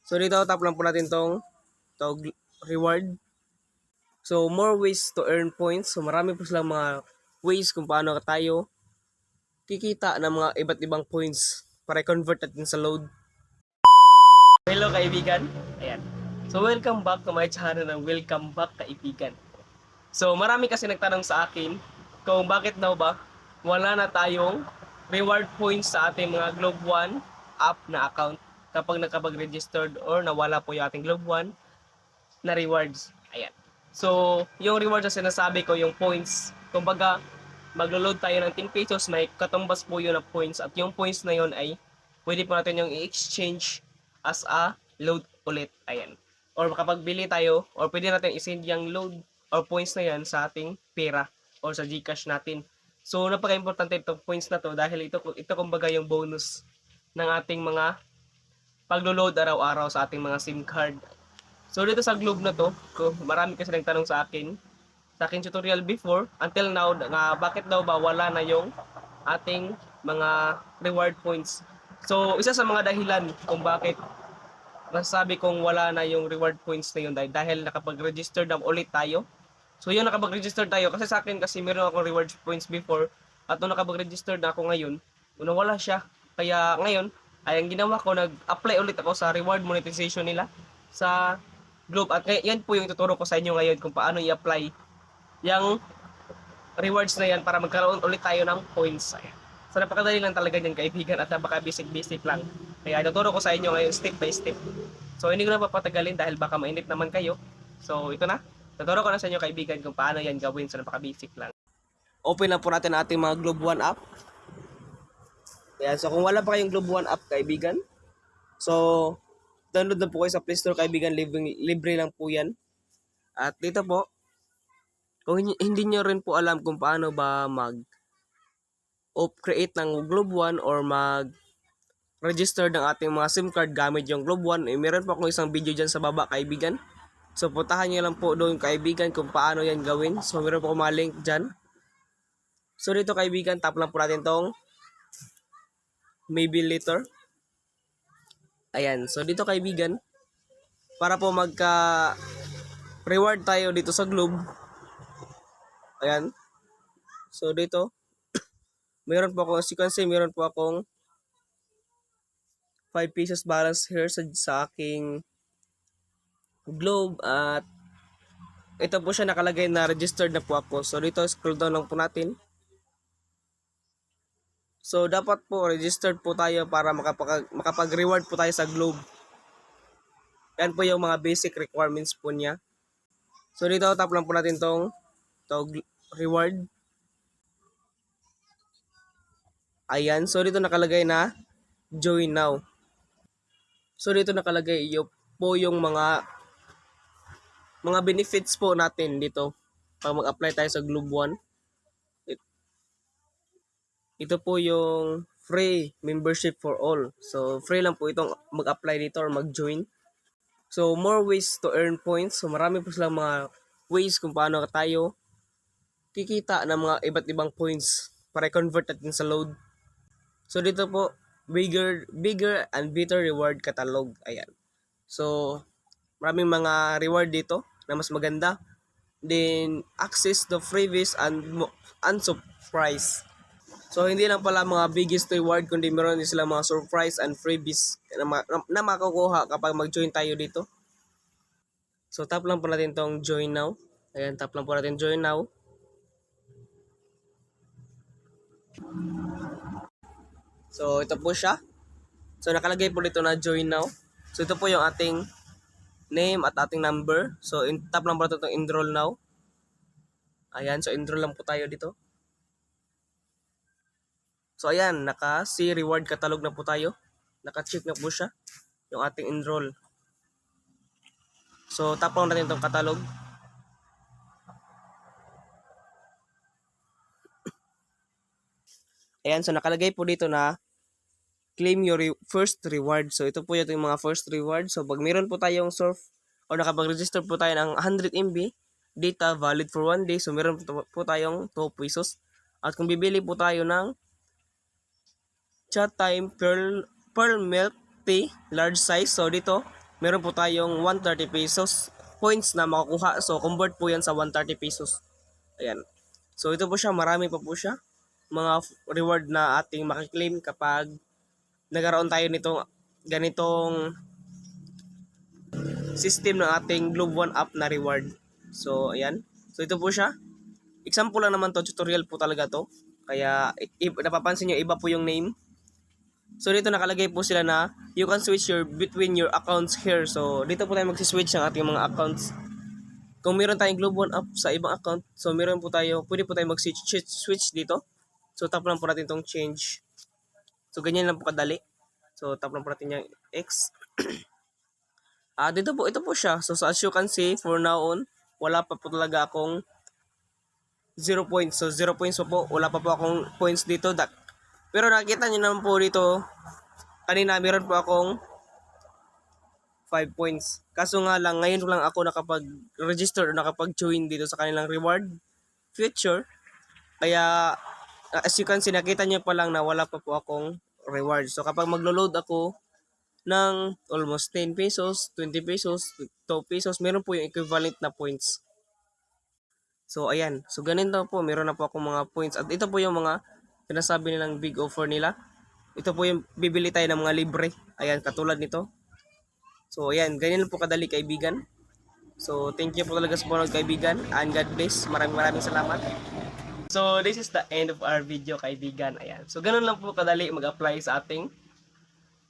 So dito tap lang po natin tong reward. So more ways to earn points. So marami po silang mga ways kung paano tayo kikita ng mga iba't ibang points para i-convert natin sa load. Hello kaibigan. Ayan. So welcome back to my channel ng Welcome Back Kaibigan. So marami kasi nagtanong sa akin kung bakit daw ba wala na tayong reward points sa ating mga Globe One app na account kapag nakapag-registered or nawala po yung ating Globe One na rewards. Ayan. So, yung rewards na sinasabi ko, yung points, kumbaga, maglo-load tayo ng 10 pesos, may katumbas po yun na points, at yung points na yun ay pwede po natin yung i-exchange as a load ulit. Ayan. Or kapag bili tayo, or pwede natin i-send yung load or points na yan sa ating pera or sa Gcash natin. So, napaka-importante itong points na to dahil ito kumbaga yung bonus ng ating mga paglo-load araw-araw sa ating mga SIM card. So dito sa Globe na to, marami kasi nagtanong sa akin tutorial before, until now, nga bakit daw ba wala na yung ating mga reward points. So isa sa mga dahilan kung bakit nasasabi kong wala na yung reward points na yun dahil nakapag-register na ulit tayo. So yun, nakapag-register tayo kasi sa akin kasi meron akong reward points before at nung nakapag-register na ako ngayon, wala siya. Kaya ngayon, ay ang ginawa ko, nag-apply ulit ako sa reward monetization nila sa Globe. At yan po yung ituturo ko sa inyo ngayon kung paano i-apply yung rewards na yan para magkaroon ulit tayo ng points. Ayan. So napakadali lang talaga yan kaibigan at napaka-basic lang. Kaya ituturo ko sa inyo ngayon step by step. So hindi ko na papatagalin dahil baka mainip naman kayo. So ito na. Tuturo ko na sa inyo kaibigan kung paano yan gawin. So napaka-basic lang. Open na po natin ating mga Globe One app. Ayan. So kung wala pa kayong Globe One app kaibigan, so download na po kayo sa Play Store kaibigan, libre lang po yan. At dito po, kung hindi nyo rin po alam kung paano ba create ng Globe One or register ng ating mga SIM card gamit yung Globe One, meron po akong isang video dyan sa baba kaibigan. So puntahan nyo lang po doon kaibigan kung paano yan gawin. So meron po akong mga link dyan. So dito kaibigan, tap lang po natin tong maybe later. Ayan, so dito kaibigan, para po reward tayo dito sa Globe. Ayan. So dito, meron po ako, as you can see, meron po akong 5 pesos balance here sa aking Globe. At ito po siya nakalagay na registered na po ako. So dito, scroll down lang po natin. So dapat po registered po tayo para makapag-reward po tayo sa Globe. Yan po yung mga basic requirements po niya. So dito, tap lang po natin tong reward. Ayan, so dito nakalagay na join now. So dito nakalagay po yung mga benefits po natin dito pag mag-apply tayo sa Globe One. Ito po yung free membership for all. So free lang po itong mag-apply dito or mag-join. So more ways to earn points. So marami po silang mga ways kung paano tayo kikita ng mga iba't ibang points para i-convert natin sa load. So dito po, bigger and better reward catalog. Ayan. So maraming mga reward dito na mas maganda. Then access the freebies and surprise. So hindi lang pala mga biggest reward kundi meron din sila mga surprise and freebies na makukuha kapag mag-join tayo dito. So tap lang po natin tong join now. Ayan, tap lang po natin join now. So ito po siya. So nakalagay po dito na join now. So ito po yung ating name at ating number. So tap lang po natin itong enroll now. Ayan, so enroll lang po tayo dito. So ayan, naka-see reward catalog na po tayo. Naka-check na po siya yung ating enroll. So tap lang natin itong catalog. Ayan, so nakalagay po dito na claim your first reward. So ito po yung mga first reward. So pag meron po tayong surf o nakapag-register po tayo ng 100 MB data valid for 1 day. So meron po tayong 2 pesos. At kung bibili po tayo ng chat time pearl milk tea large size. So dito meron po tayong 130 pesos points na makukuha. So, convert po yan sa 130 pesos. Ayan. So, ito po siya. Marami pa po siya. Mga reward na ating makiklaim kapag nagkaroon tayo nitong ganitong system ng ating Globe One app na reward. So, ayan. So, ito po siya. Example lang naman to. Tutorial po talaga to. Kaya, napapansin nyo, iba po yung name. So dito nakalagay po sila na you can switch between your accounts here. So dito po tayo magsi-switch ng ating mga accounts. Kung meron tayong Globe One app sa ibang account, so meron po tayo, pwede po tayo mag-switch dito. So tap lang po natin tong change. So ganyan lang po kadali. So tap lang po natin yung X. Dito po, ito po siya. So as you can see, for now on, wala pa po talaga akong 0 points. So 0 points po, wala pa po akong points dito. Pero nakita niyo naman po dito, kanina meron po akong 5 points. Kaso nga lang, ngayon lang ako nakapag-register o nakapag-join dito sa kanilang reward feature. Kaya, as you can see, nakita niyo pa lang na wala pa po akong reward. So, kapag maglo-load ako ng almost 10 pesos, 20 pesos, 2 pesos, meron po yung equivalent na points. So, ayan. So, ganito po, meron na po akong mga points. At ito po yung mga sinasabi nilang big offer nila. Ito po yung bibili tayo ng mga libre. Ayan, katulad nito. So, ayan, ganyan po kadali kaibigan. So, thank you po talaga sa panonood kaibigan. And God bless. Maraming salamat. So, this is the end of our video kaibigan. Ayan. So, ganun lang po kadali mag-apply sa ating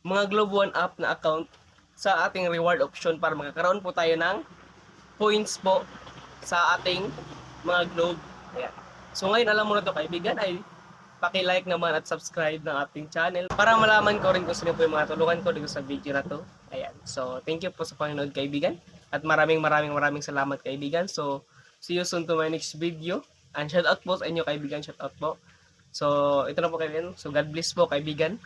mga Globe One app na account sa ating reward option para makakaroon po tayo ng points po sa ating mga Globe. Ayan. So, ngayon alam mo na to kaibigan ay paki-like naman at subscribe ng ating channel para malaman ko rin kung sino po yung mga tulungan ko dito sa video na to. Ayan. So, thank you po sa panonood kaibigan. At maraming salamat kaibigan. So, see you soon to my next video. And shout out po sa inyo kaibigan. Shout out po. So, ito na po kaibigan. So, God bless po kaibigan.